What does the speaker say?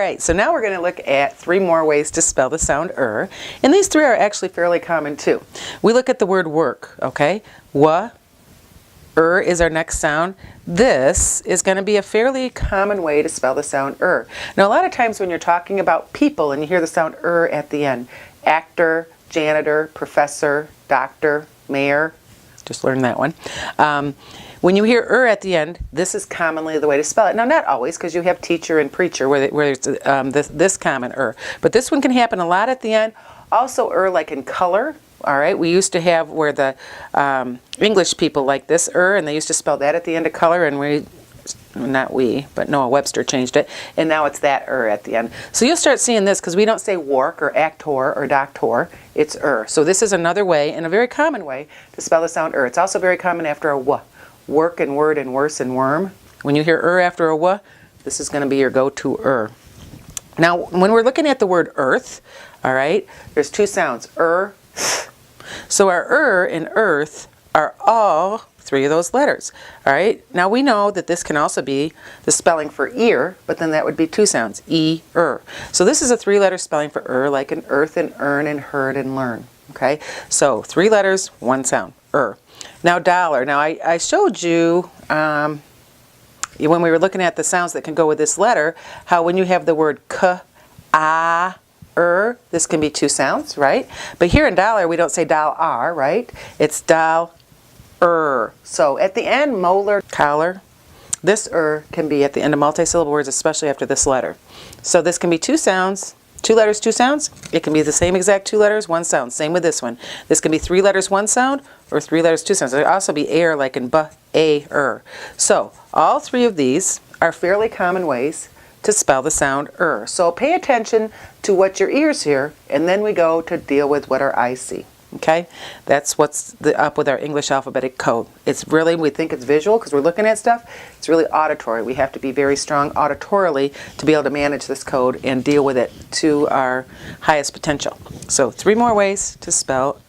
right, so now we're going to look at 3 more ways to spell the sound and these 3 are actually fairly common too. We look at the word work, okay? Is our next sound. This is going to be a fairly common way to spell the sound Now a lot of times when you're talking about people and you hear the sound at the end, actor, janitor, professor, doctor, mayor, just learned that one. When you hear at the end, this is commonly the way to spell it. Now, not always, because you have teacher and preacher where it's this common but this one can happen a lot at the end. Also, like in color. All right, we used to have where the English people like this and they used to spell that at the end of color, and but Noah Webster changed it, and now it's that at the end. So you'll start seeing this because we don't say work or actor or doctor, it's So this is another way, and a very common way, to spell the sound It's also very common after a w. Work and word and worse and worm. When you hear after a w, this is going to be your go-to Now, when we're looking at the word earth, all right, there's 2 sounds, So our and earth are all 3 of those letters. All right. Now we know that this can also be the spelling for ear, but then that would be 2 sounds, So this is a 3-letter spelling for like in earth and earn and heard and learn. Okay. So 3 letters, 1 sound, Now dollar. Now I showed you when we were looking at the sounds that can go with this letter, how when you have the word this can be 2 sounds, right? But here in dollar, we don't say dollar, right? It's dollar. So at the end, molar, collar, this can be at the end of multisyllable words, especially after this letter. So this can be 2 sounds, 2 letters, 2 sounds. It can be the same exact 2 letters, 1 sound. Same with this one. This can be 3 letters, 1 sound, or 3 letters, 2 sounds. It can also be air, like in So all 3 of these are fairly common ways to spell the sound So pay attention to what your ears hear, and then we go to deal with what our eyes see. Okay, that's what's up with our English alphabetic code. It's really, we think it's visual because we're looking at stuff. It's really auditory. We have to be very strong auditorily to be able to manage this code and deal with it to our highest potential. So 3 more ways to spell